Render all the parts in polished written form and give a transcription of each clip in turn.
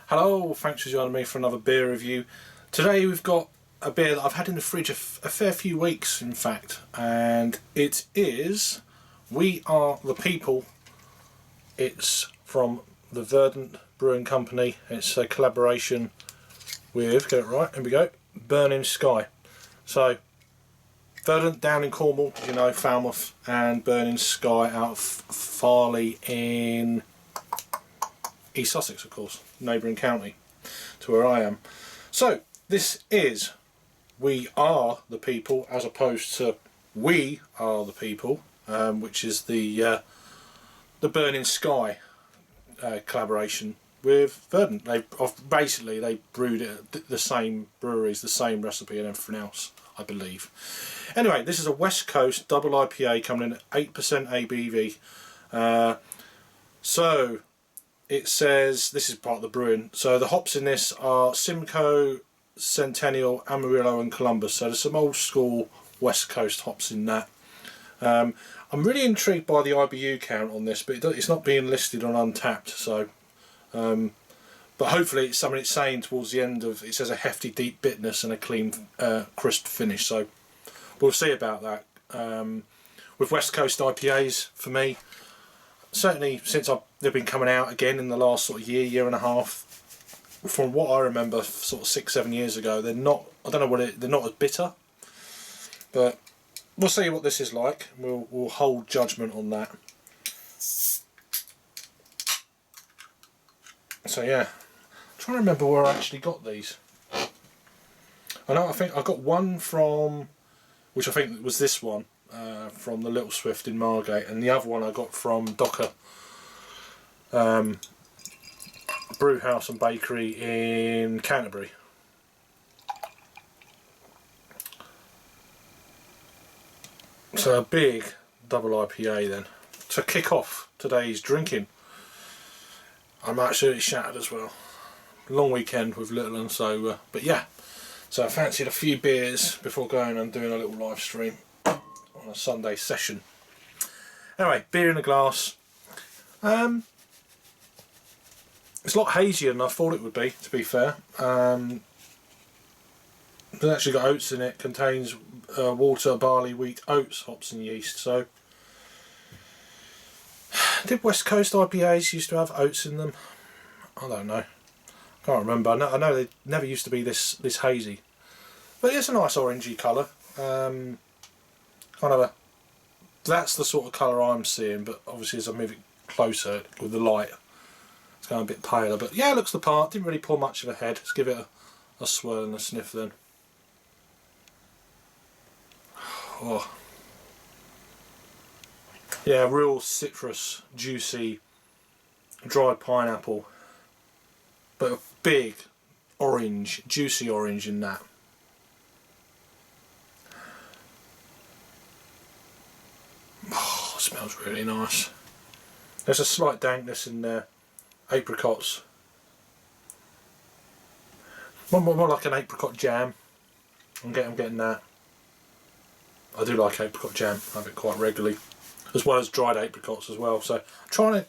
Hello, thanks for joining me for another beer review. Today we've got a beer that I've had in the fridge a fair few weeks, in fact, and it is We Are the People. It's from the Verdant Brewing Company. It's a collaboration with, get it right, here we go, Burning Sky. So, Verdant down in Cornwall, you know, Falmouth, and Burning Sky out of Firle in East Sussex, of course, neighbouring county to where I am. So this is We Are the People as opposed to We Are the People, which is the Burning Sky collaboration with Verdant. They brewed it at the same breweries, the same recipe and everything else, I believe. Anyway, this is a West Coast Double IPA coming in at 8% ABV. So it says, this is part of the brewing, so the hops in this are Simcoe, Centennial, Amarillo and Columbus, so there's some old school West Coast hops in that. I'm really intrigued by the IBU count on this, but it's not being listed on Untapped, so but hopefully it's something it's saying towards the end of, it says a hefty deep bitterness and a clean crisp finish, so we'll see about that. With West Coast IPAs, for me, certainly since they've been coming out again in the last sort of year and a half, from what I remember sort of 6-7 years ago, they're not, I don't know what they're not as bitter, but we'll see what this is like. We'll hold judgment on that. So yeah, I'm trying to remember where I actually got these. I think I got one from, which I think was this one, from the Little Swift in Margate, and the other one I got from Docker Brew House and Bakery in Canterbury. So a big double IPA then to kick off today's drinking. I'm absolutely shattered as well. Long weekend with little and so, but yeah. So I fancied a few beers before going and doing a little live stream on a Sunday session. Anyway, beer in a glass. It's a lot hazier than I thought it would be, to be fair. It's actually got oats in it, contains water, barley, wheat, oats, hops and yeast. So, did West Coast IPAs used to have oats in them? I don't know. Can't remember. I know they never used to be this hazy. But it's a nice orangey colour. Kind of that's the sort of colour I'm seeing, but obviously as I move it closer with the light, it's going a bit paler. But yeah, it looks the part. Didn't really pour much of a head. Let's give it a swirl and a sniff then. Oh. Yeah, real citrus, juicy, dried pineapple, but a big orange, juicy orange in that. Oh, it smells really nice. There's a slight dankness in there. Apricots. More like an apricot jam. I'm getting that. I do like apricot jam. I have it quite regularly, as well as dried apricots as well. So I'm trying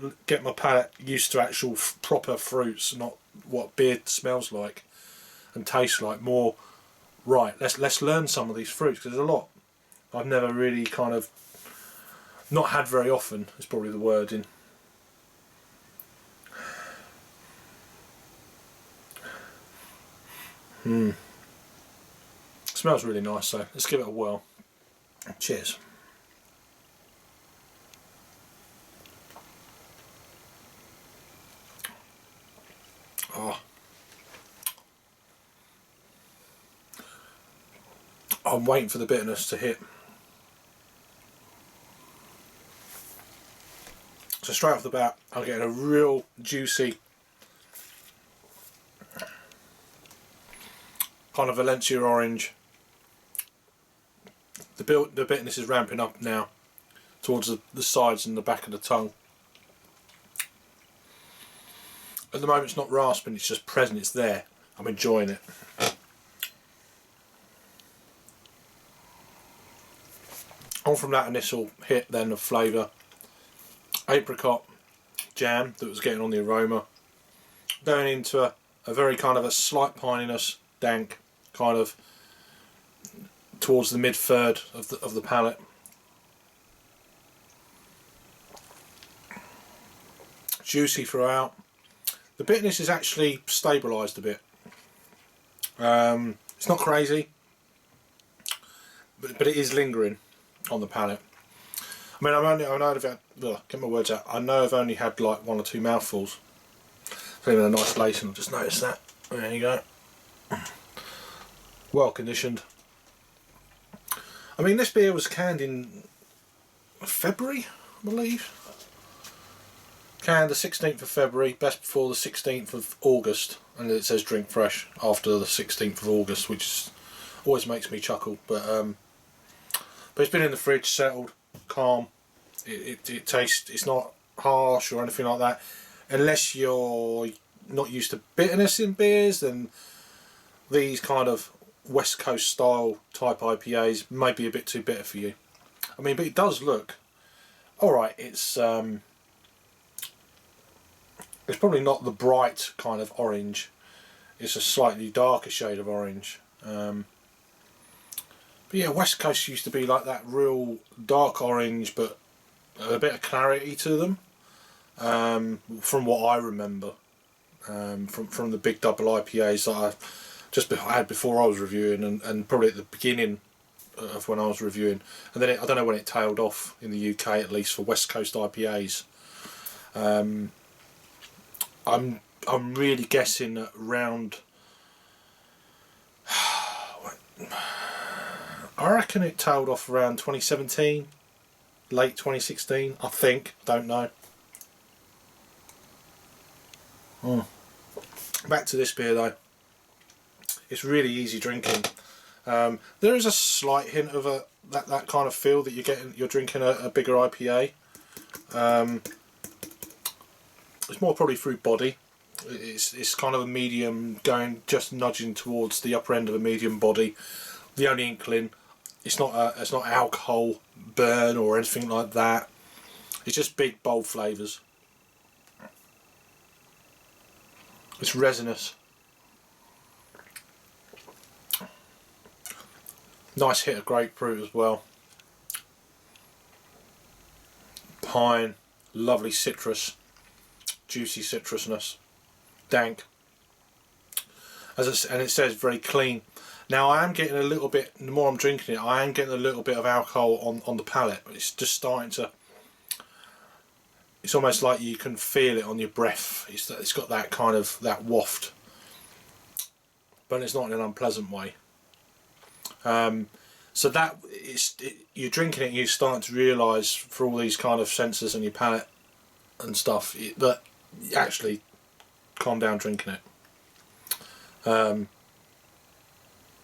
to get my palate used to actual proper fruits, not what beer smells like and tastes like. More right. Let's learn some of these fruits, because there's a lot I've never really kind of not had very often. Is probably the wording. Smells really nice, so let's give it a whirl. Cheers. Oh. I'm waiting for the bitterness to hit. So straight off the bat, I'm getting a real juicy kind of Valencia orange. The bitterness is ramping up now towards the sides and the back of the tongue. At the moment it's not rasping, it's just present, it's there. I'm enjoying it. On from that initial hit then of flavour, apricot jam that was getting on the aroma, going into a very kind of a slight pininess, dank, kind of towards the mid third of the palate. Juicy throughout. The bitterness is actually stabilised a bit. It's not crazy, but it is lingering on the palate. I mean, I know I've had, get my words out. I know I've only had like 1 or 2 mouthfuls. It's even a nice lacing. I've just noticed that. There you go. Well conditioned. I mean, this beer was canned in February, I believe. Canned the 16th of February, best before the 16th of August, and it says drink fresh after the 16th of August, which always makes me chuckle. But it's been in the fridge, settled, calm. It tastes. It's not harsh or anything like that. Unless you're not used to bitterness in beers, then these kind of West Coast style type IPAs may be a bit too bitter for you. I mean, but it does look alright. It's probably not the bright kind of orange. It's a slightly darker shade of orange. But yeah, West Coast used to be like that real dark orange, but a bit of clarity to them. From what I remember, from the big double IPAs that I had before I was reviewing, and probably at the beginning of when I was reviewing, and then I don't know when it tailed off in the UK, at least for West Coast IPAs. I'm really guessing that around, I reckon it tailed off around 2017, late 2016, I think. Don't know. Back to this beer though. It's really easy drinking. There is a slight hint of that kind of feel that you're drinking a bigger IPA. It's more probably through body. It's kind of a medium, going just nudging towards the upper end of a medium body. The only inkling, it's not alcohol burn or anything like that. It's just big bold flavours. It's resinous. Nice hit of grapefruit as well. Pine, lovely citrus, juicy citrusness, dank. And it says very clean. Now I am getting a little bit, the more I'm drinking it, I am getting a little bit of alcohol on the palate. It's just starting to, it's almost like you can feel it on your breath. It's got that kind of, that waft. But it's not in an unpleasant way. So that you're drinking it and you're starting to realise for all these kind of sensors on your palate and stuff that you actually calm down drinking it.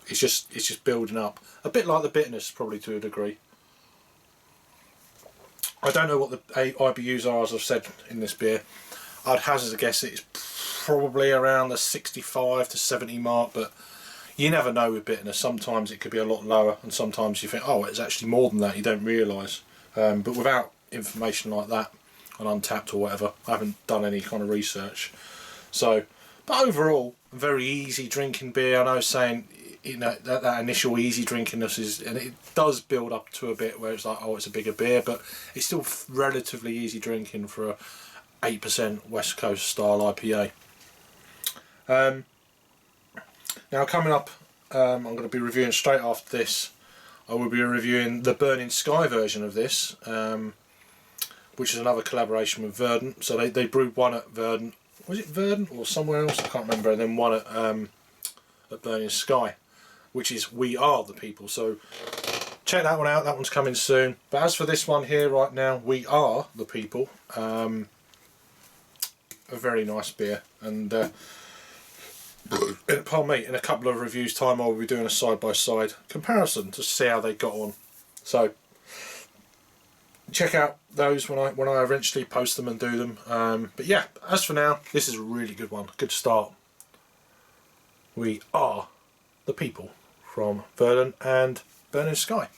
It's just building up a bit like the bitterness, probably to a degree. I don't know what the IBUs are, as I've said, in this beer. I'd hazard a guess it's probably around the 65 to 70 mark, but you never know with bitterness. Sometimes it could be a lot lower, and sometimes you think, oh, it's actually more than that. You don't realise. But without information like that on Untapped or whatever, I haven't done any kind of research. So, but overall, very easy drinking beer. I know saying, you know, that initial easy drinkiness is, and it does build up to a bit where it's like, oh, it's a bigger beer, but it's still relatively easy drinking for a 8% West Coast style IPA. Now coming up, I'm going to be reviewing straight after this. I will be reviewing the Burning Sky version of this, which is another collaboration with Verdant. So they brewed one at Verdant. Was it Verdant or somewhere else? I can't remember. And then one at Burning Sky, which is We Are the People. So check that one out. That one's coming soon. But as for this one here right now, We Are the People. A very nice beer, and pardon me, in a couple of reviews time I will be doing a side-by-side comparison to see how they got on. So check out those when I eventually post them and do them. But yeah, as for now, this is a really good one. Good start. We Are the People from Verdant and Burning Sky.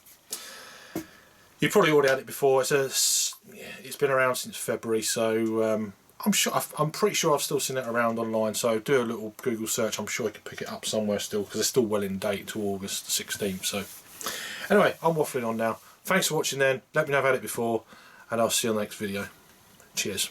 You've probably already had it before. It's been around since February, so I'm pretty sure I've still seen it around online, so do a little Google search. I'm sure you can pick it up somewhere still, because it's still well in date to August 16th. So anyway, I'm waffling on now. Thanks for watching then. Let me know if I've had it before, and I'll see you on the next video. Cheers.